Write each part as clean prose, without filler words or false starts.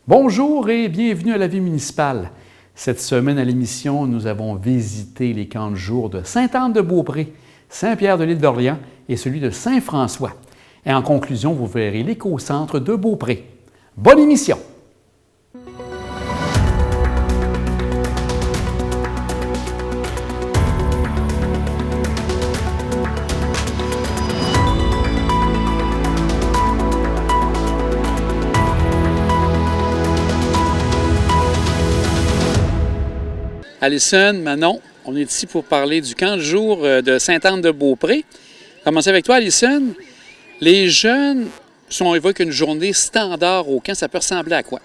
Bonjour et bienvenue à la vie municipale. Cette semaine à l'émission, nous avons visité les camps de jour de Sainte-Anne-de-Beaupré, Saint-Pierre-de-l'Île-d'Orléans et celui de Saint-François. Et en conclusion, vous verrez l'éco-centre de Beaupré. Bonne émission! Alison, Manon, on est ici pour parler du camp de jour de Sainte-Anne-de-Beaupré. Commencer avec toi, Alison. Les jeunes, si on évoque une journée standard au camp, ça peut ressembler à quoi?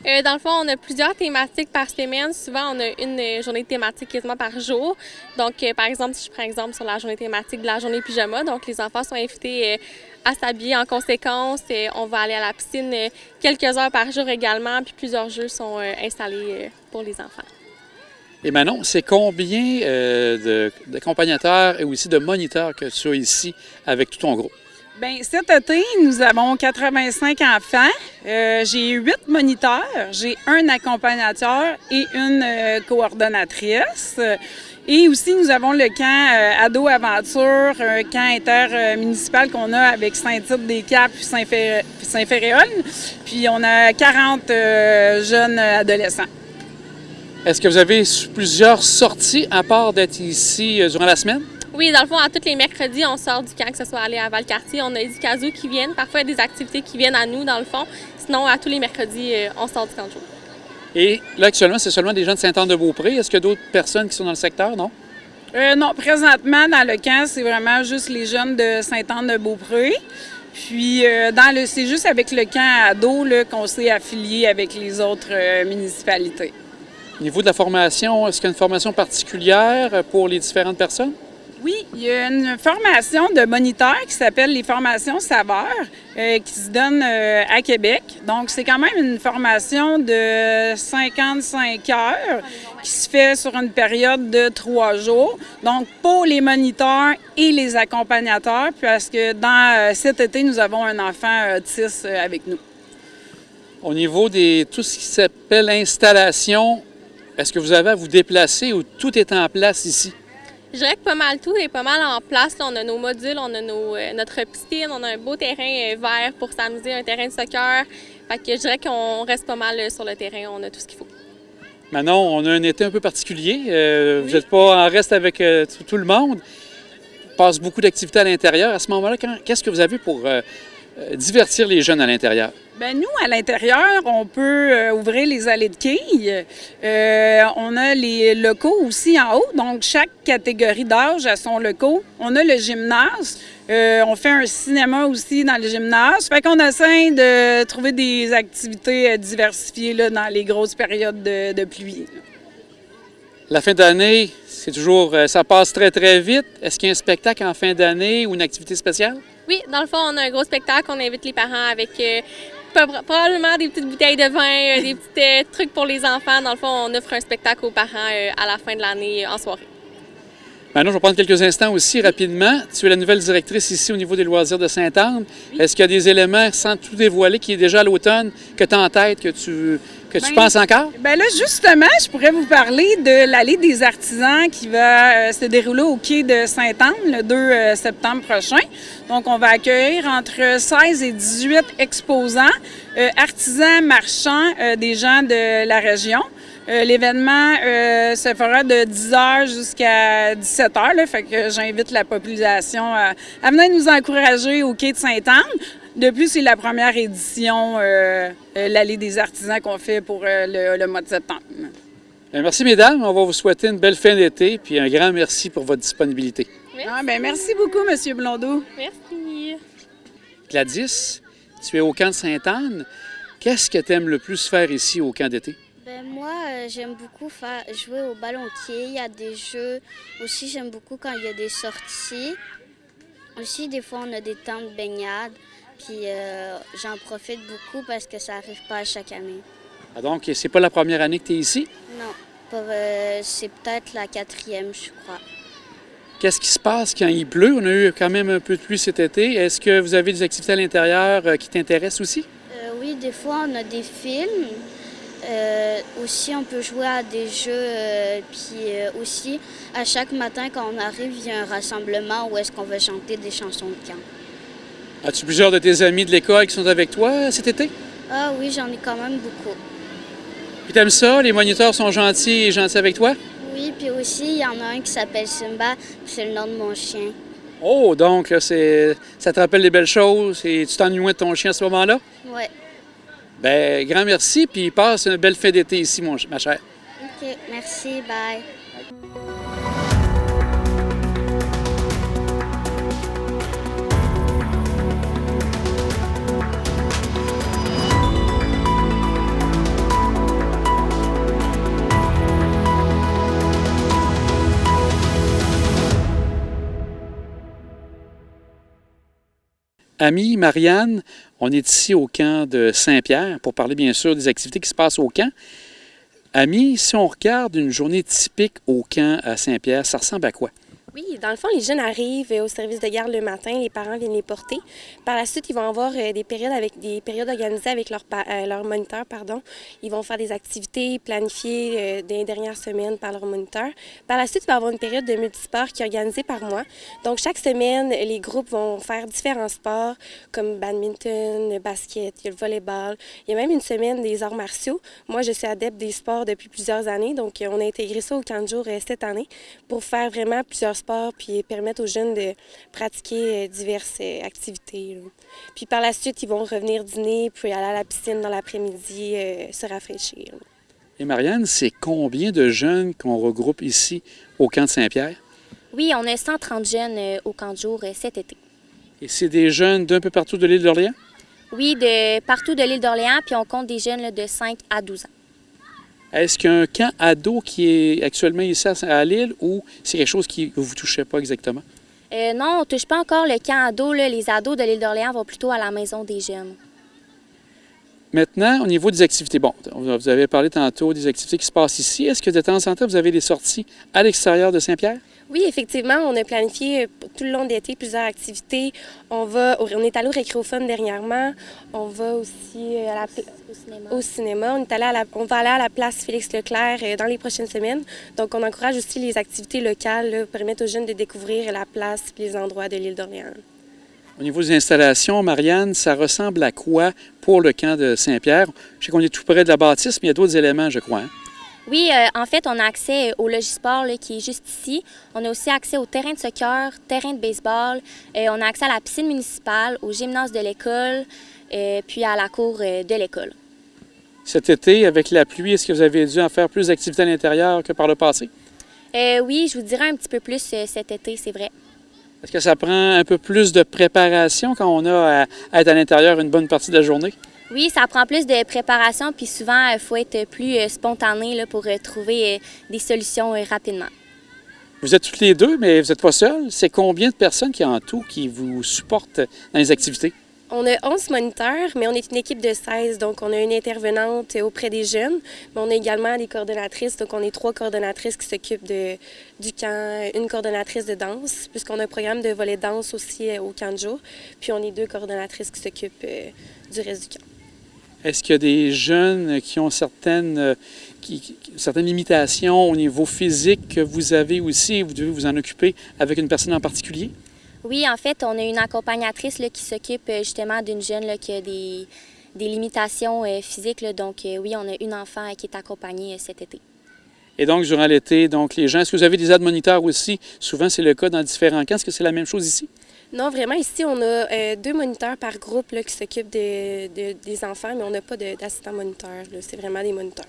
Dans le fond, on a plusieurs thématiques par semaine. Souvent, on a une journée thématique quasiment par jour. Donc, par exemple, si je prends exemple sur la journée thématique de la journée pyjama, donc les enfants sont invités à s'habiller en conséquence. On va aller à la piscine quelques heures par jour également, puis plusieurs jeux sont installés pour les enfants. Et Manon, c'est combien d'accompagnateurs et aussi de moniteurs que tu as ici avec tout ton groupe? Bien, cet été, nous avons 85 enfants. J'ai 8 moniteurs, j'ai un accompagnateur et une coordonnatrice. Et aussi, nous avons le camp Ado Aventure, un camp intermunicipal qu'on a avec Saint-Tite-des-Caps puis Saint-Ferréol. Puis on a 40 jeunes adolescents. Est-ce que vous avez plusieurs sorties à part d'être ici durant la semaine? Oui, dans le fond, à tous les mercredis, on sort du camp, que ce soit aller à Valcartier. On a des casous qui viennent. Parfois, il y a des activités qui viennent à nous, dans le fond. Sinon, à tous les mercredis, on sort du camp de jour. Et là, actuellement, c'est seulement des gens de Sainte-Anne-de-Beaupré. Est-ce qu'il y a d'autres personnes qui sont dans le secteur, non? Non, présentement, dans le camp, c'est vraiment juste les jeunes de Sainte-Anne-de-Beaupré. Puis, c'est juste avec le camp ado là, qu'on s'est affilié avec les autres municipalités. Au niveau de la formation, est-ce qu'il y a une formation particulière pour les différentes personnes? Oui, il y a une formation de moniteurs qui s'appelle les formations saveurs qui se donne à Québec. Donc, c'est quand même une formation de 55 heures qui se fait sur une période de 3 jours. Donc, pour les moniteurs et les accompagnateurs, parce que cet été, nous avons un enfant autiste avec nous. Au niveau de tout ce qui s'appelle installation, est-ce que vous avez à vous déplacer ou tout est en place ici? Je dirais que pas mal tout est pas mal en place. Là, on a nos modules, on a notre piscine, on a un beau terrain vert pour s'amuser, un terrain de soccer. Fait que je dirais qu'on reste pas mal sur le terrain, on a tout ce qu'il faut. Manon, on a un été un peu particulier. Oui. Vous n'êtes pas en reste avec tout le monde. Il passe beaucoup d'activités à l'intérieur. À ce moment-là, qu'est-ce que vous avez pour divertir les jeunes à l'intérieur? Bien, nous, à l'intérieur, on peut ouvrir les allées de quilles. On a les locaux aussi en haut, donc chaque catégorie d'âge a son locaux. On a le gymnase. On fait un cinéma aussi dans le gymnase. Fait qu'on essaie de trouver des activités diversifiées là, dans les grosses périodes de pluie. La fin d'année, c'est toujours, ça passe très, très vite. Est-ce qu'il y a un spectacle en fin d'année ou une activité spéciale? Oui, dans le fond, on a un gros spectacle. On invite les parents avec probablement des petites bouteilles de vin, des petits trucs pour les enfants. Dans le fond, on offre un spectacle aux parents à la fin de l'année en soirée. Maintenant, je vais prendre quelques instants aussi rapidement. Tu es la nouvelle directrice ici au niveau des loisirs de Sainte-Anne. Oui. Est-ce qu'il y a des éléments, sans tout dévoiler, qui est déjà à l'automne, que tu as en tête, que tu penses encore? Bien là, justement, je pourrais vous parler de l'allée des artisans qui va se dérouler au quai de Sainte-Anne le 2 septembre prochain. Donc, on va accueillir entre 16 et 18 exposants, artisans, marchands, des gens de la région. L'événement se fera de 10h jusqu'à 17h, fait que j'invite la population à venir nous encourager au quai de Sainte-Anne. De plus, c'est la première édition, l'Allée des artisans qu'on fait pour le mois de septembre. Bien, merci, mesdames. On va vous souhaiter une belle fin d'été, puis un grand merci pour votre disponibilité. Merci. Merci beaucoup, M. Blondeau. Merci. Gladys, tu es au camp de Sainte-Anne. Qu'est-ce que tu aimes le plus faire ici au camp d'été? Moi, j'aime beaucoup jouer au ballon quai. Il y a des jeux. Aussi, j'aime beaucoup quand il y a des sorties. Aussi, des fois, on a des temps de baignade. Puis, j'en profite beaucoup parce que ça n'arrive pas à chaque année. Ah donc, c'est pas la première année que tu es ici? Non. C'est peut-être la 4e, je crois. Qu'est-ce qui se passe quand il pleut? On a eu quand même un peu de pluie cet été. Est-ce que vous avez des activités à l'intérieur qui t'intéressent aussi? Oui, des fois, on a des films. Aussi, on peut jouer à des jeux. Puis aussi, à chaque matin, quand on arrive, il y a un rassemblement où est-ce qu'on va chanter des chansons de camp. As-tu plusieurs de tes amis de l'école qui sont avec toi cet été? Ah oui, j'en ai quand même beaucoup. Puis t'aimes ça? Les moniteurs sont gentils avec toi? Oui, puis aussi, il y en a un qui s'appelle Simba, puis c'est le nom de mon chien. Oh, donc là, ça te rappelle des belles choses et tu t'ennuies moins de ton chien à ce moment-là? Oui. Bien, grand merci, puis passe une belle fin d'été ici, ma chère. OK, merci, bye. Amie Marianne, on est ici au camp de Saint-Pierre pour parler bien sûr des activités qui se passent au camp. Amie, si on regarde une journée typique au camp à Saint-Pierre, ça ressemble à quoi? Oui, dans le fond, les jeunes arrivent au service de garde le matin, les parents viennent les porter. Par la suite, ils vont avoir des périodes organisées avec leur moniteur, pardon. Ils vont faire des activités planifiées des dernières semaines par leur moniteur. Par la suite, il va y avoir une période de multisport qui est organisée par moi. Donc, chaque semaine, les groupes vont faire différents sports comme badminton, le basket, il y a le volleyball. Il y a même une semaine des arts martiaux. Moi, je suis adepte des sports depuis plusieurs années, donc on a intégré ça au camp de jour cette année pour faire vraiment plusieurs sports puis permettre aux jeunes de pratiquer diverses activités. Là. Puis par la suite, ils vont revenir dîner, puis aller à la piscine dans l'après-midi, se rafraîchir. Là. Et Marianne, c'est combien de jeunes qu'on regroupe ici au camp de Saint-Pierre? Oui, on a 130 jeunes au camp de jour cet été. Et c'est des jeunes d'un peu partout de l'île d'Orléans? Oui, de partout de l'île d'Orléans, puis on compte des jeunes là, de 5 à 12 ans. Est-ce qu'il y a un camp ado qui est actuellement ici à l'île ou c'est quelque chose qui ne vous touchez pas exactement? Non, on ne touche pas encore le camp ado. Là. Les ados de l'île d'Orléans vont plutôt à la maison des jeunes. Maintenant, au niveau des activités, bon, vous avez parlé tantôt des activités qui se passent ici. Est-ce que de temps en temps, vous avez des sorties à l'extérieur de Saint-Pierre? Oui, effectivement, on a planifié tout le long de l'été plusieurs activités. On est allé au Récréophone dernièrement. On va aussi au cinéma. On va aller à la place Félix-Leclerc dans les prochaines semaines. Donc, on encourage aussi les activités locales là, pour permettre aux jeunes de découvrir la place et les endroits de l'île d'Orléans. Au niveau des installations, Marianne, ça ressemble à quoi pour le camp de Saint-Pierre? Je sais qu'on est tout près de la bâtisse, mais il y a d'autres éléments, je crois. Hein? Oui, en fait, on a accès au Logisport là, qui est juste ici. On a aussi accès au terrain de soccer, terrain de baseball. On a accès à la piscine municipale, au gymnase de l'école, puis à la cour de l'école. Cet été, avec la pluie, est-ce que vous avez dû en faire plus d'activités à l'intérieur que par le passé? Oui, je vous dirais un petit peu plus cet été, c'est vrai. Est-ce que ça prend un peu plus de préparation quand on a à être à l'intérieur une bonne partie de la journée? Oui, ça prend plus de préparation, puis souvent, il faut être plus spontané là, pour trouver des solutions rapidement. Vous êtes toutes les deux, mais vous n'êtes pas seules. C'est combien de personnes qui en tout qui vous supportent dans les activités? On a 11 moniteurs, mais on est une équipe de 16, donc on a une intervenante auprès des jeunes, mais on a également des coordonnatrices, donc on est 3 coordonnatrices qui s'occupent du camp, une coordonnatrice de danse, puisqu'on a un programme de volley danse aussi au camp de jour, puis on est 2 coordonnatrices qui s'occupent du reste du camp. Est-ce qu'il y a des jeunes qui ont certaines limitations au niveau physique que vous avez aussi et vous devez vous en occuper avec une personne en particulier? Oui, en fait, on a une accompagnatrice là, qui s'occupe justement d'une jeune là, qui a des limitations physiques. Là, donc, oui, on a une enfant qui est accompagnée cet été. Et donc, durant l'été, les gens, est-ce que vous avez des aides-moniteurs aussi? Souvent, c'est le cas dans différents camps. Est-ce que c'est la même chose ici? Non, vraiment, ici, on a 2 moniteurs par groupe là, qui s'occupent des enfants, mais on n'a pas d'assistants moniteurs. C'est vraiment des moniteurs.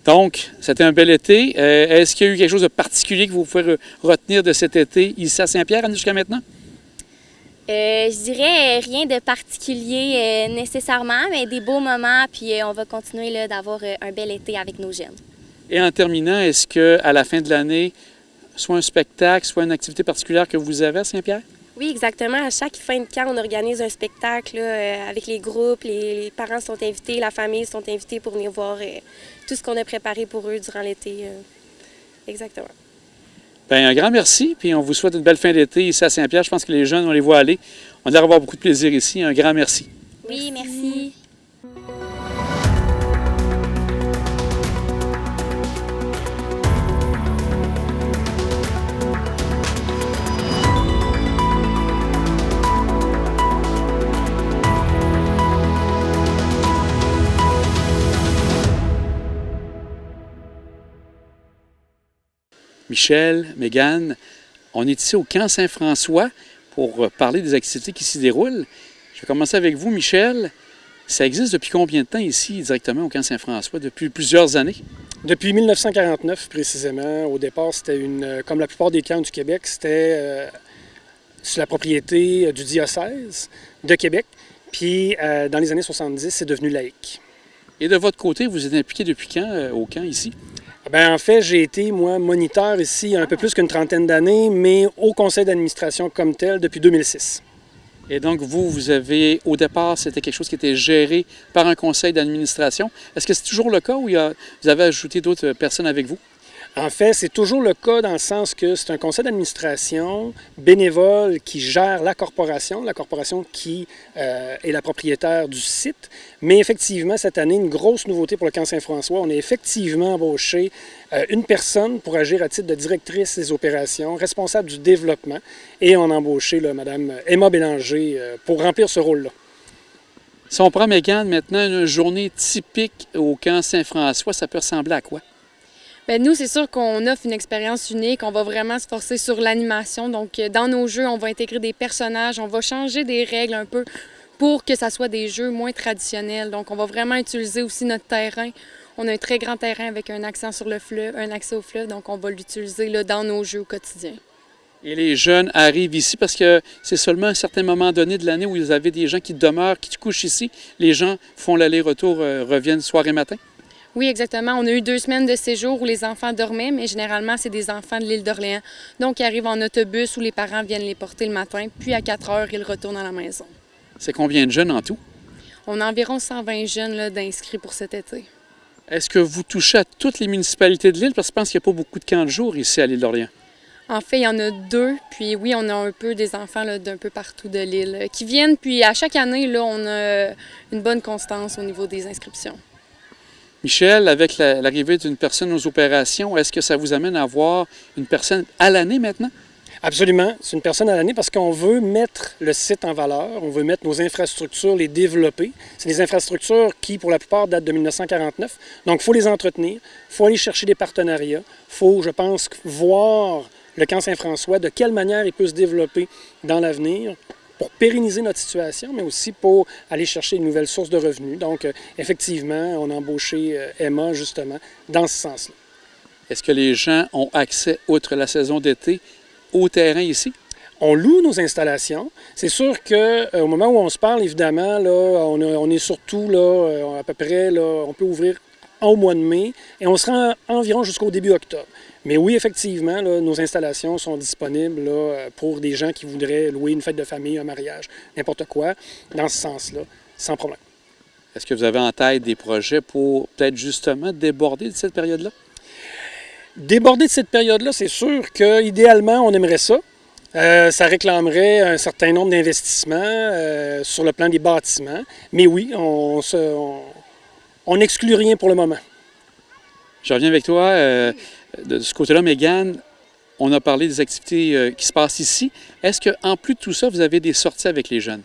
Donc, c'était un bel été. Est-ce qu'il y a eu quelque chose de particulier que vous pouvez retenir de cet été ici à Saint-Pierre jusqu'à maintenant? Je dirais rien de particulier nécessairement, mais des beaux moments, puis on va continuer là, d'avoir un bel été avec nos jeunes. Et en terminant, est-ce qu'à la fin de l'année, soit un spectacle, soit une activité particulière que vous avez à Saint-Pierre? Oui, exactement. À chaque fin de camp, on organise un spectacle là, avec les groupes. Les parents sont invités, la famille sont invités pour venir voir tout ce qu'on a préparé pour eux durant l'été. Exactement. Bien, un grand merci, puis on vous souhaite une belle fin d'été ici à Saint-Pierre. Je pense que les jeunes, on les voit aller. On a l'air d'avoir beaucoup de plaisir ici. Un grand merci. Oui, merci. Michel, Mégane, on est ici au camp Saint-François pour parler des activités qui s'y déroulent. Je vais commencer avec vous, Michel. Ça existe depuis combien de temps ici, directement au camp Saint-François? Depuis plusieurs années? Depuis 1949, précisément. Au départ, c'était comme la plupart des camps du Québec, c'était sur la propriété du diocèse de Québec. Puis, dans les années 70, c'est devenu laïque. Et de votre côté, vous êtes impliqué depuis quand au camp ici? Bien, en fait, j'ai été, moi, moniteur ici il y a un peu plus qu'une trentaine d'années, mais au conseil d'administration comme tel depuis 2006. Et donc, vous avez, au départ, c'était quelque chose qui était géré par un conseil d'administration. Est-ce que c'est toujours le cas ou vous avez ajouté d'autres personnes avec vous? En fait, c'est toujours le cas dans le sens que c'est un conseil d'administration bénévole qui gère la corporation qui est la propriétaire du site. Mais effectivement, cette année, une grosse nouveauté pour le camp Saint-François, on a effectivement embauché une personne pour agir à titre de directrice des opérations, responsable du développement, et on a embauché Mme Emma Bélanger pour remplir ce rôle-là. Si on prend Mégane, maintenant, une journée typique au camp Saint-François, ça peut ressembler à quoi? Bien, nous, c'est sûr qu'on offre une expérience unique. On va vraiment se forcer sur l'animation. Donc, dans nos jeux, on va intégrer des personnages, on va changer des règles un peu pour que ça soit des jeux moins traditionnels. Donc, on va vraiment utiliser aussi notre terrain. On a un très grand terrain avec un accent sur le fleuve, un accès au fleuve. Donc, on va l'utiliser là, dans nos jeux au quotidien. Et les jeunes arrivent ici parce que c'est seulement à un certain moment donné de l'année où vous avez des gens qui demeurent, qui couchent ici. Les gens font l'aller-retour, reviennent soir et matin? Oui, exactement. On a eu 2 semaines de séjour où les enfants dormaient, mais généralement, c'est des enfants de l'île d'Orléans. Donc, ils arrivent en autobus où les parents viennent les porter le matin, puis à 4 heures, ils retournent à la maison. C'est combien de jeunes en tout? On a environ 120 jeunes d'inscrits pour cet été. Est-ce que vous touchez à toutes les municipalités de l'île? Parce que je pense qu'il n'y a pas beaucoup de camps de jour ici à l'île d'Orléans. En fait, il y en a 2. Puis oui, on a un peu des enfants là, d'un peu partout de l'île qui viennent. Puis à chaque année, là, on a une bonne constance au niveau des inscriptions. Michel, avec l'arrivée d'une personne aux opérations, est-ce que ça vous amène à avoir une personne à l'année maintenant? Absolument. C'est une personne à l'année parce qu'on veut mettre le site en valeur, on veut mettre nos infrastructures, les développer. C'est des infrastructures qui, pour la plupart, datent de 1949. Donc, il faut les entretenir, il faut aller chercher des partenariats, il faut, je pense, voir le camp Saint-François, de quelle manière il peut se développer dans l'avenir pour pérenniser notre situation, mais aussi pour aller chercher une nouvelle source de revenus. Donc, effectivement, on a embauché Emma, justement, dans ce sens-là. Est-ce que les gens ont accès, outre la saison d'été, au terrain ici? On loue nos installations. C'est sûr qu'au moment où on se parle, évidemment, là, on est surtout là, à peu près, là, on peut ouvrir au mois de mai et on se rend environ jusqu'au début octobre. Mais oui, effectivement, là, nos installations sont disponibles là, pour des gens qui voudraient louer une fête de famille, un mariage, n'importe quoi, dans ce sens-là, sans problème. Est-ce que vous avez en tête des projets pour peut-être justement déborder de cette période-là? Déborder de cette période-là, c'est sûr qu'idéalement, on aimerait ça. Ça réclamerait un certain nombre d'investissements sur le plan des bâtiments. Mais oui, on n'exclut rien pour le moment. Je reviens avec toi. De ce côté-là, Mégane, on a parlé des activités qui se passent ici. Est-ce qu'en plus de tout ça, vous avez des sorties avec les jeunes?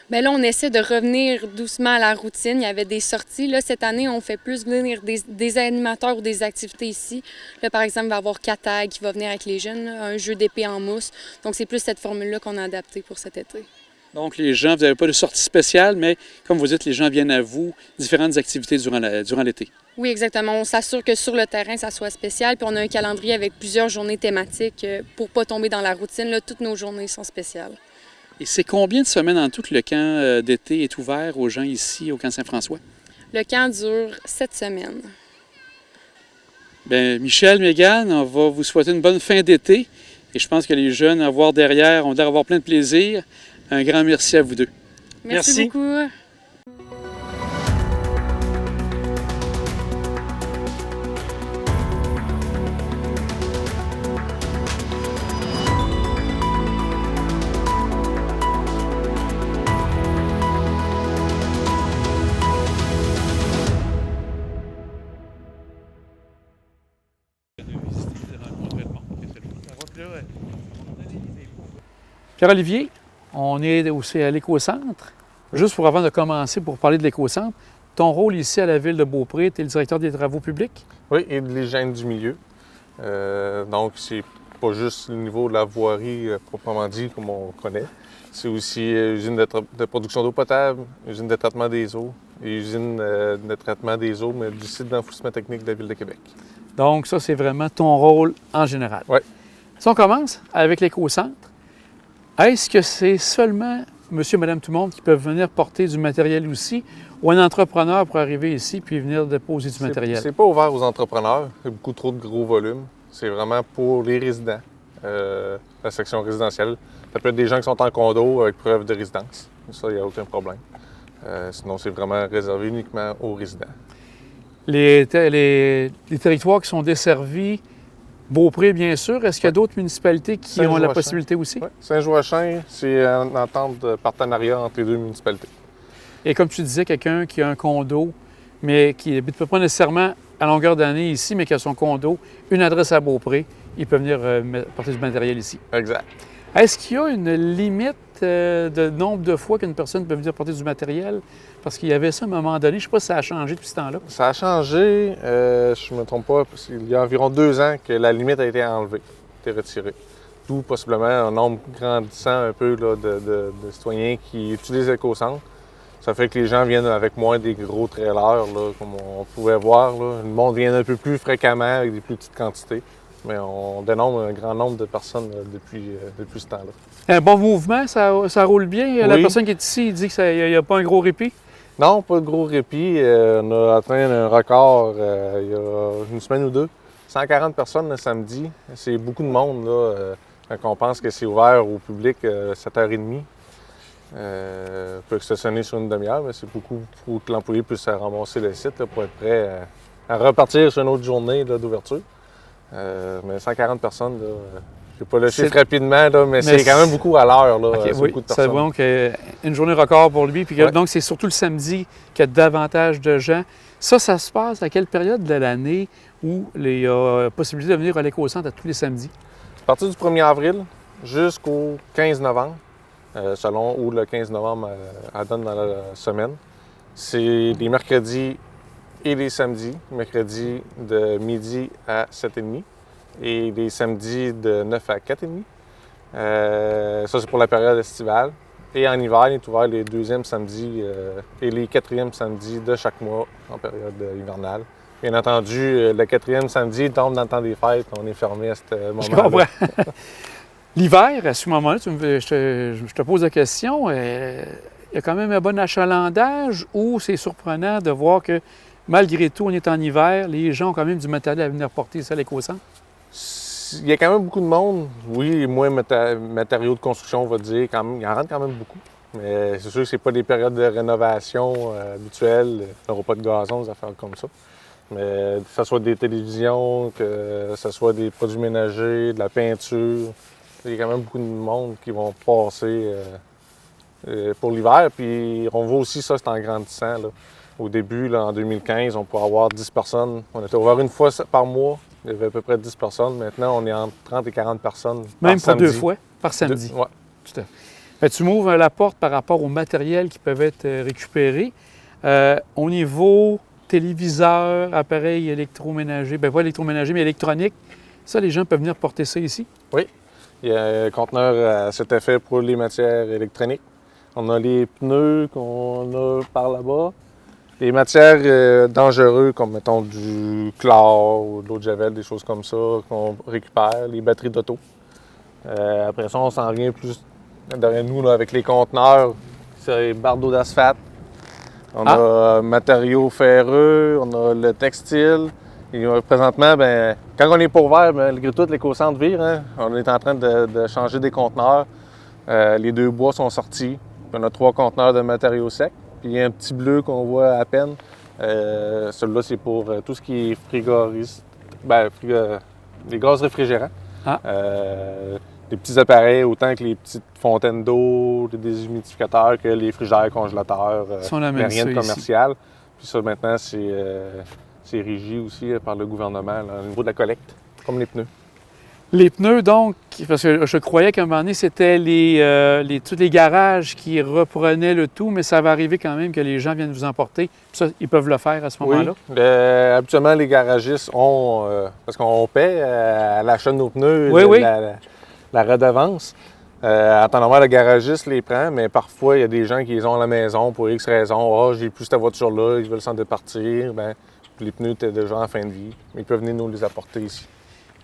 Bien là, on essaie de revenir doucement à la routine. Il y avait des sorties. Là, cette année, on fait plus venir des animateurs ou des activités ici. Là, par exemple, il va y avoir Catag qui va venir avec les jeunes, là, un jeu d'épée en mousse. Donc, c'est plus cette formule-là qu'on a adaptée pour cet été. Donc, les gens, vous n'avez pas de sortie spéciale, mais comme vous dites, les gens viennent à vous, différentes activités durant l'été. Oui, exactement. On s'assure que sur le terrain, ça soit spécial. Puis on a un calendrier avec plusieurs journées thématiques pour ne pas tomber dans la routine. Là, toutes nos journées sont spéciales. Et c'est combien de semaines en tout que le camp d'été est ouvert aux gens ici, au camp Saint-François? Le camp dure 7 semaines. Bien, Michel, Mégane, on va vous souhaiter une bonne fin d'été. Et je pense que les jeunes à voir derrière ont l'air d'avoir plein de plaisir. Un grand merci à vous deux. Merci beaucoup. Pierre-Olivier, on est aussi à l'éco-centre. Juste avant de commencer, pour parler de l'éco-centre, ton rôle ici à la Ville de Beaupré, tu es le directeur des travaux publics? Oui, et de l'hygiène du milieu. Donc, c'est pas juste le niveau de la voirie proprement dit, comme on connaît. C'est aussi usine de production d'eau potable, usine de traitement des eaux et usine de traitement des eaux, mais du site d'enfouissement technique de la Ville de Québec. Donc, ça, c'est vraiment ton rôle en général. Oui. Si on commence avec l'éco-centre, est-ce que c'est seulement monsieur, madame, tout le monde qui peuvent venir porter du matériel aussi, ou un entrepreneur pour arriver ici puis venir déposer du matériel? C'est pas ouvert aux entrepreneurs. Il y a beaucoup trop de gros volumes. C'est vraiment pour les résidents, la section résidentielle. Ça peut être des gens qui sont en condo avec preuve de résidence. Ça, il n'y a aucun problème. Sinon, c'est vraiment réservé uniquement aux résidents. Les territoires qui sont desservis, Beaupré, bien sûr. Est-ce qu'il y a d'autres municipalités qui ont la possibilité aussi? Oui. Saint-Joachim, c'est une entente de partenariat entre les deux municipalités. Et comme tu disais, quelqu'un qui a un condo, mais qui n'habite pas nécessairement à longueur d'année ici, mais qui a son condo, une adresse à Beaupré, il peut venir porter du matériel ici. Exact. Est-ce qu'il y a une limite de nombre de fois qu'une personne peut venir porter du matériel? Parce qu'il y avait ça à un moment donné. Je ne sais pas si ça a changé depuis ce temps-là. Ça a changé, je ne me trompe pas, parce qu'il y a environ 2 ans que la limite a été enlevée, a été retirée. D'où possiblement un nombre grandissant un peu là, de citoyens qui utilisent l'éco-centre. Ça fait que les gens viennent avec moins des gros trailers, là, comme on pouvait voir. Là. Le monde vient un peu plus fréquemment avec des plus petites quantités. Mais on dénombre un grand nombre de personnes depuis ce temps-là. Un bon mouvement, ça roule bien. Oui. La personne qui est ici, il dit qu'il n'y a pas un gros répit? Non, pas de gros répit. On a atteint un record il y a une semaine ou deux. 140 personnes le samedi. C'est beaucoup de monde là, quand on pense que c'est ouvert au public 7h30. Peut stationner sur une demi-heure, mais c'est beaucoup pour que l'employé puisse ramasser le site là, pour être prêt à repartir sur une autre journée d'ouverture. Mais 140 personnes, je ne sais pas le chiffre rapidement, là, mais c'est quand même beaucoup à l'heure. Okay, oui, beaucoup de personnes. C'est donc une journée record pour lui. Puis donc, c'est surtout le samedi qu'il y a davantage de gens. Ça se passe à quelle période de l'année où il y a possibilité de venir à l'éco-centre à tous les samedis? À partir du 1er avril jusqu'au 15 novembre, selon où le 15 novembre donne dans la semaine. C'est les mercredis et les samedis, mercredi de midi à 7h30 et les samedis de 9 à 4h30. Ça, c'est pour la période estivale. Et en hiver, il est ouvert les 2e samedis et les 4e samedis de chaque mois en période hivernale. Bien entendu, le 4e samedi tombe dans le temps des fêtes. On est fermé à ce moment-là. Je comprends. L'hiver, à ce moment-là, je te pose la question, il y a quand même un bon achalandage ou c'est surprenant de voir que malgré tout, on est en hiver, les gens ont quand même du matériel à venir porter ça à l'éco-centre? Il y a quand même beaucoup de monde. Oui, moins matériaux de construction, on va dire. Il en rentre quand même beaucoup. Mais c'est sûr que ce n'est pas des périodes de rénovation habituelles. Il n'y aura pas de gazon, des affaires comme ça. Mais que ce soit des télévisions, que ce soit des produits ménagers, de la peinture, il y a quand même beaucoup de monde qui vont passer pour l'hiver. Puis on voit aussi ça, c'est en grandissant. Là. Au début, là, en 2015, on pouvait avoir 10 personnes. On était ouvert une fois par mois. Il y avait à peu près 10 personnes. Maintenant, on est entre 30 et 40 personnes même par samedi. 2 fois par samedi? Oui. Tout à fait. Tu m'ouvres la porte par rapport aux matériels qui peuvent être récupérés. Au niveau téléviseur, appareils électroménagers, bien pas électroménagers, mais électroniques, ça, les gens peuvent venir porter ça ici? Oui. Il y a un conteneur à cet effet pour les matières électroniques. On a les pneus qu'on a par là-bas. Les matières dangereuses, comme mettons du chlore ou de l'eau de javel, des choses comme ça, qu'on récupère, les batteries d'auto. Après ça, on s'en vient plus derrière nous là, avec les conteneurs, c'est bardeaux d'asphalte. On a matériaux ferreux, on a le textile. Et présentement, bien, quand on n'est pas ouvert, malgré tout, l'éco-centre vire. Hein? On est en train de changer des conteneurs. Les 2 bois sont sortis. Puis on a 3 conteneurs de matériaux secs. Puis il y a un petit bleu qu'on voit à peine. Celui-là, c'est pour tout ce qui est frigoriste. Les gaz réfrigérants. Les petits appareils, autant que les petites fontaines d'eau, les déshumidificateurs, que les frigères, congélateurs. Mais rien de commercial. Ici. Puis ça, maintenant, c'est régi aussi par le gouvernement là, au niveau de la collecte, comme les pneus. Les pneus, donc, parce que je croyais qu'à un moment donné, c'était tous les garages qui reprenaient le tout, mais ça va arriver quand même que les gens viennent vous emporter. Ça, ils peuvent le faire à ce moment-là? Oui. Habituellement, les garagistes ont, parce qu'on paie à l'achat de nos pneus la redevance. En temps normal, le garagiste les prend, mais parfois, il y a des gens qui les ont à la maison pour X raisons. J'ai plus cette voiture-là, ils veulent s'en départir. Les pneus étaient déjà en fin de vie. Ils peuvent venir nous les apporter ici.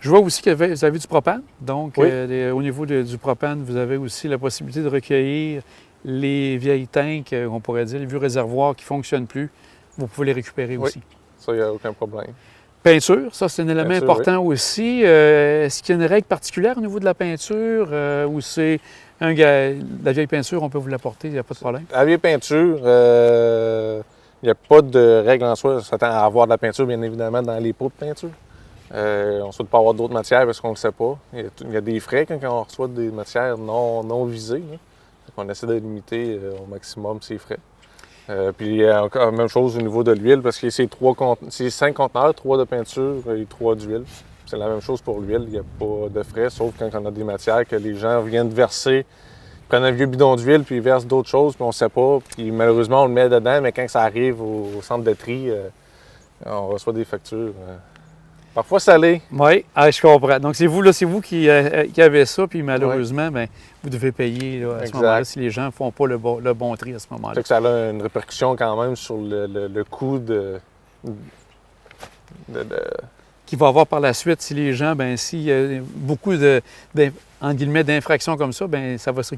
Je vois aussi que vous avez du propane. Donc, Oui. Au niveau du propane, vous avez aussi la possibilité de recueillir les vieilles tanks, on pourrait dire, les vieux réservoirs qui ne fonctionnent plus. Vous pouvez les récupérer aussi. Ça, il n'y a aucun problème. Peinture, ça, c'est un élément Peinture, important aussi. Est-ce qu'il y a une règle particulière au niveau de la peinture ou c'est la vieille peinture, on peut vous l'apporter, il n'y a pas de problème? La vieille peinture, il n'y a pas de règle en soi. Ça s'attend à avoir de la peinture, bien évidemment, dans les pots de peinture. On ne souhaite pas avoir d'autres matières parce qu'on ne le sait pas. Il y a des frais quand on reçoit des matières non visées. On essaie de limiter au maximum ces frais. Puis encore même chose au niveau de l'huile, parce que c'est 5 conteneurs, 3 de peinture et 3 d'huile. C'est la même chose pour l'huile, il n'y a pas de frais, sauf quand on a des matières que les gens viennent verser. Ils prennent un vieux bidon d'huile, puis ils versent d'autres choses, puis on ne sait pas. Puis malheureusement, on le met dedans, mais quand ça arrive au centre de tri, on reçoit des factures. Parfois salées. Oui, je comprends. Donc, c'est vous qui avez ça, puis malheureusement, vous devez payer à ce moment-là si les gens ne font pas le bon tri à ce moment-là. Ça fait que ça a une répercussion quand même sur le coût Qu'il va avoir par la suite si les gens, s'il y a beaucoup d'infractions comme ça, ça va se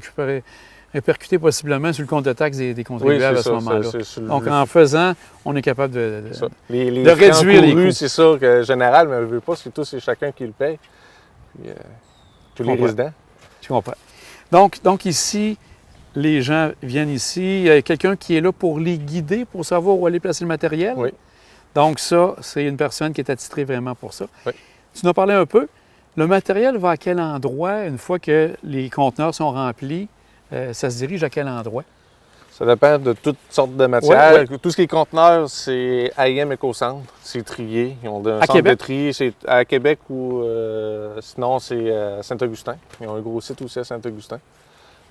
répercuter possiblement sur le compte de taxes des contribuables à ce moment-là. Donc, en faisant, on est capable de réduire les coûts. C'est ça, que général, mais on ne veut pas, c'est chacun qui le paye. Puis, tous les résidents. Je comprends. Donc, ici, les gens viennent ici. Il y a quelqu'un qui est là pour les guider, pour savoir où aller placer le matériel. Oui. Donc, ça, c'est une personne qui est attitrée vraiment pour ça. Oui. Tu nous as parlé un peu. Le matériel va à quel endroit une fois que les conteneurs sont remplis? Ça se dirige à quel endroit? Ça dépend de toutes sortes de matières. Oui. Tout ce qui est conteneurs, c'est AIM Écocentre. C'est trié. Ils ont un centre Québec? de tri. C'est à Québec ou sinon, c'est à Saint-Augustin. Ils ont un gros site aussi à Saint-Augustin.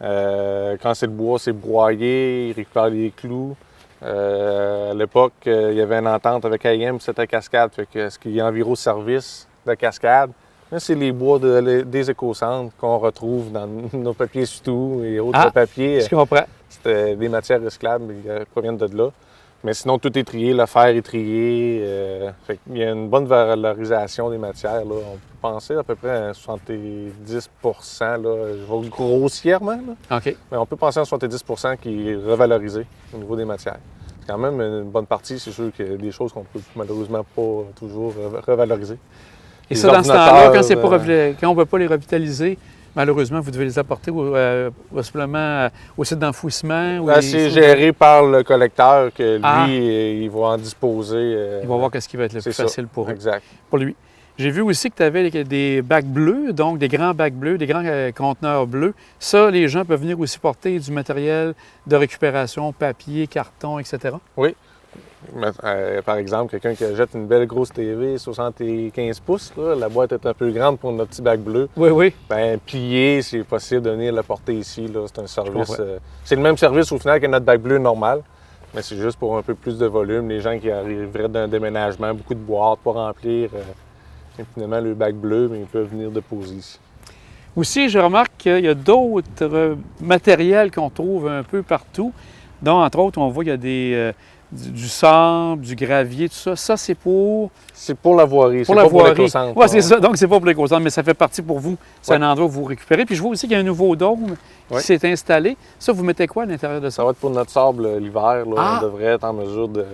Quand c'est le bois, c'est broyé. Ils récupèrent les clous. À l'époque, il y avait une entente avec AIM, c'était Cascade. Fait que ce qui est Enviro Service de Cascade, c'est les bois des écocentres qu'on retrouve dans nos papiers surtout et autres papiers. Je comprends. C'était des matières recyclables qui proviennent de là. Mais sinon, tout est trié, le fer est trié. Fait qu'il y a une bonne valorisation des matières. Là. On peut penser à peu près à 70 là, je vais grossièrement. Là. OK. Mais on peut penser à 70 qui est revalorisé au niveau des matières. C'est quand même une bonne partie, c'est sûr qu'il y a des choses qu'on peut malheureusement pas toujours revaloriser. Et ça, dans ce temps-là, quand on ne peut pas les revitaliser, malheureusement, vous devez les apporter possiblement au site d'enfouissement? C'est géré par le collecteur que lui, il va en disposer. Il va voir ce qui va être le plus facile pour lui. J'ai vu aussi que tu avais des bacs bleus, donc des grands bacs bleus, des grands conteneurs bleus. Ça, les gens peuvent venir aussi porter du matériel de récupération, papier, carton, etc. Oui. Par exemple, quelqu'un qui achète une belle grosse TV 75 pouces, là, la boîte est un peu grande pour notre petit bac bleu. Oui. Plié, c'est possible de venir le porter ici. Là. C'est un service. C'est le même service au final que notre bac bleu normal, mais c'est juste pour un peu plus de volume. Les gens qui arriveraient d'un déménagement, beaucoup de boîtes pour remplir. Finalement, le bac bleu, mais ils peuvent venir déposer ici. Aussi, je remarque qu'il y a d'autres matériels qu'on trouve un peu partout, dont, entre autres, on voit qu'il y a du sable, du gravier, tout ça. Ça, c'est pour... C'est pour la voirie, c'est pas pour l'écocentre. Oui, c'est ça. Donc, c'est pas pour l'écocentre, mais ça fait partie pour vous. C'est un endroit où vous récupérez. Puis je vois aussi qu'il y a un nouveau dôme qui s'est installé. Ça, vous mettez quoi à l'intérieur de ça? Ça va être pour notre sable l'hiver. On devrait être en mesure de...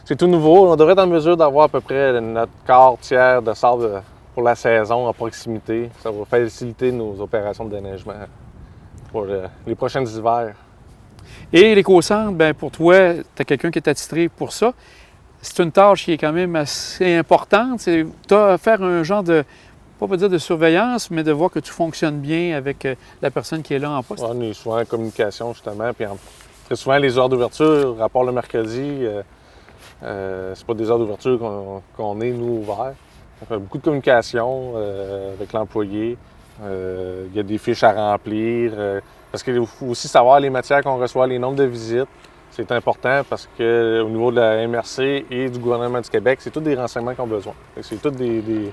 C'est tout nouveau. On devrait être en mesure d'avoir à peu près notre quart, tiers de sable pour la saison à proximité. Ça va faciliter nos opérations de déneigement pour les prochains hivers. Et l'éco-centre, pour toi, tu as quelqu'un qui est attitré pour ça. C'est une tâche qui est quand même assez importante. Tu as à faire un genre de, pas dire de surveillance, mais de voir que tout fonctionne bien avec la personne qui est là en poste. On est souvent en communication, justement. Puis très souvent, les heures d'ouverture, à part le mercredi, c'est pas des heures d'ouverture qu'on est, nous, ouverts. On fait beaucoup de communication avec l'employé. Il y a des fiches à remplir. Parce qu'il faut aussi savoir les matières qu'on reçoit, les nombres de visites. C'est important parce qu'au niveau de la MRC et du gouvernement du Québec, c'est tous des renseignements qu'on a besoin. C'est tous des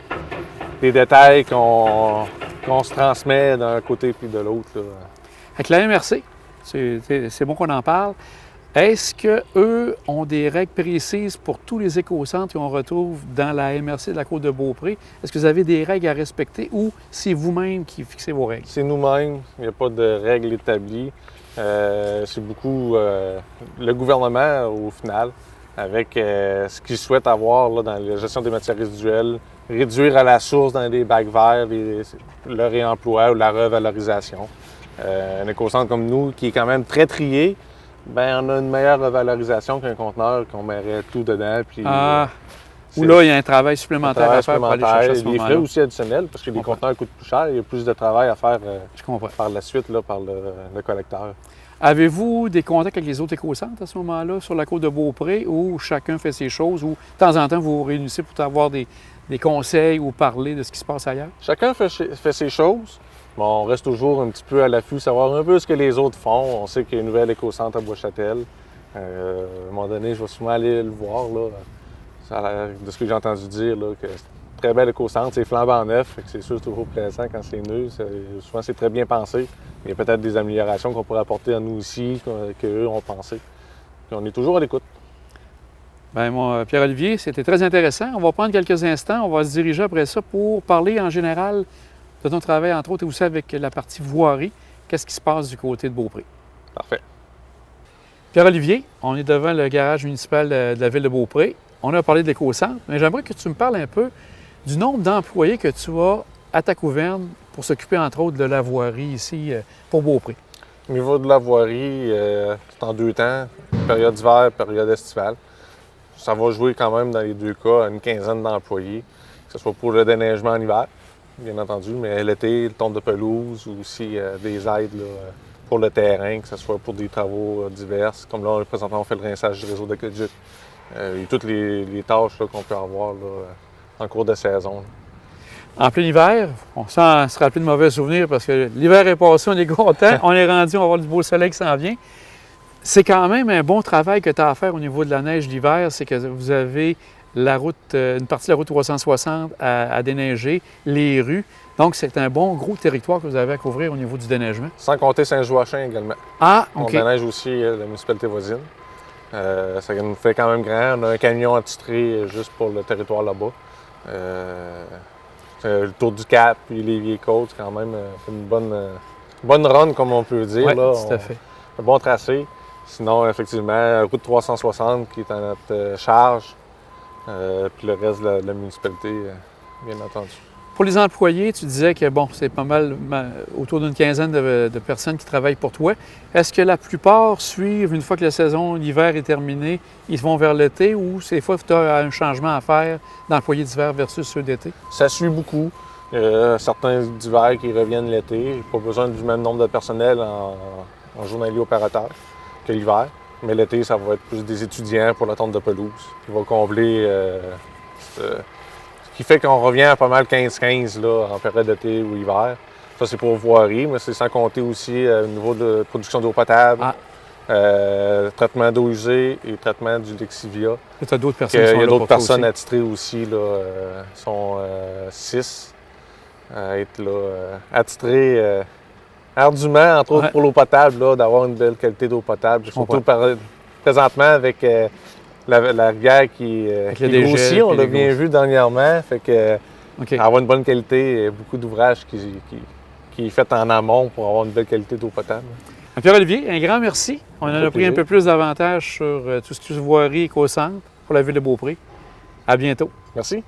détails qu'on se transmet d'un côté puis de l'autre. Avec la MRC, c'est bon qu'on en parle. Est-ce qu'eux ont des règles précises pour tous les écocentres qu'on retrouve dans la MRC de la Côte-de-Beaupré? Est-ce que vous avez des règles à respecter ou c'est vous-même qui fixez vos règles? C'est nous-mêmes. Il n'y a pas de règles établies. C'est beaucoup le gouvernement, au final, avec ce qu'il souhaite avoir là, dans la gestion des matières résiduelles, réduire à la source dans les bacs verts le réemploi ou la revalorisation. Un écocentre comme nous, qui est quand même très trié, bien, on a une meilleure revalorisation qu'un conteneur qu'on mettrait tout dedans. Puis, ou là, il y a un travail supplémentaire à faire pour aller chercher à ce moment-là. Des frais aussi additionnels, parce que les conteneurs coûtent plus cher. Il y a plus de travail à faire par la suite là, par le collecteur. Avez-vous des contacts avec les autres écocentres à ce moment-là, sur la Côte-de-Beaupré, où chacun fait ses choses, ou de temps en temps, vous vous réunissez pour avoir des conseils ou parler de ce qui se passe ailleurs? Chacun fait ses choses. Bon, on reste toujours un petit peu à l'affût, savoir un peu ce que les autres font. On sait qu'il y a un nouvel écocentre à Bois-Châtel. À un moment donné, je vais souvent aller le voir. Là. Ça a l'air, de ce que j'ai entendu dire, là, que c'est un très bel écocentre. C'est flambant neuf, fait que c'est sûr que c'est toujours plaisant quand c'est neuf. Souvent, c'est très bien pensé. Il y a peut-être des améliorations qu'on pourrait apporter à nous aussi, qu'eux ont pensé. Puis on est toujours à l'écoute. Bien, moi, Pierre-Olivier, c'était très intéressant. On va prendre quelques instants. On va se diriger après ça pour parler en général de ton travail, entre autres, et aussi avec la partie voirie. Qu'est-ce qui se passe du côté de Beaupré? Parfait. Pierre-Olivier, on est devant le garage municipal de la ville de Beaupré. On a parlé de l'écocentre, mais j'aimerais que tu me parles un peu du nombre d'employés que tu as à ta gouverne pour s'occuper, entre autres, de la voirie ici pour Beaupré. Au niveau de la voirie, c'est en 2 temps, période d'hiver, période estivale. Ça va jouer quand même dans les 2 cas à une quinzaine d'employés, que ce soit pour le déneigement en hiver, bien entendu, mais l'été, le tonte de pelouse ou aussi des aides là, pour le terrain, que ce soit pour des travaux divers. Comme là, présentement, on fait le rinçage du réseau d'aqueduc et toutes les tâches là, qu'on peut avoir là, en cours de saison. Là. En plein hiver, on sent se rappeler de mauvais souvenirs parce que l'hiver est passé, on est content, on est rendu, on va avoir du beau soleil qui s'en vient. C'est quand même un bon travail que tu as à faire au niveau de la neige d'hiver, c'est que vous avez la route, une partie de la route 360 à déneiger, les rues. Donc, c'est un bon gros territoire que vous avez à couvrir au niveau du déneigement. Sans compter Saint-Joachim également. Ah, OK. On déneige aussi la municipalité voisine. Ça nous fait quand même grand. On a un camion attitré juste pour le territoire là-bas. Le Tour du Cap, puis les vieilles côtes, quand même une bonne run, comme on peut dire. Oui, tout à fait. Un bon tracé. Sinon, effectivement, route 360 qui est à notre charge. Puis le reste de la municipalité, bien entendu. Pour les employés, tu disais que bon, c'est pas mal autour d'une quinzaine de personnes qui travaillent pour toi. Est-ce que la plupart suivent, une fois que la saison d'hiver est terminée, ils vont vers l'été ou des fois tu as un changement à faire d'employés d'hiver versus ceux d'été? Ça suit beaucoup. Certains d'hiver qui reviennent l'été. Pas besoin du même nombre de personnel en journalier opérateur que l'hiver. Mais l'été, ça va être plus des étudiants pour la tonte de pelouse qui va combler ce qui fait qu'on revient à pas mal 15-15 là, en période d'été ou hiver. Ça, c'est pour voirie, mais c'est sans compter aussi au niveau de production d'eau potable, traitement d'eau usée et traitement du Lexivia. Tu as d'autres personnes qui sont là. Il y a d'autres personnes aussi. attitrées aussi, là, sont 6 à être là, attitrées ardument, entre autres pour l'eau potable, là, d'avoir une belle qualité d'eau potable. Surtout présentement avec la rivière qui grossit, on l'a bien vu dernièrement. Fait que avoir une bonne qualité, il y a beaucoup d'ouvrages qui est fait en amont pour avoir une belle qualité d'eau potable. Pierre-Olivier, un grand merci. On en a pris un peu plus d'avantages sur tout ce qui est voirie éco-centre pour la ville de Beaupré. À bientôt. Merci.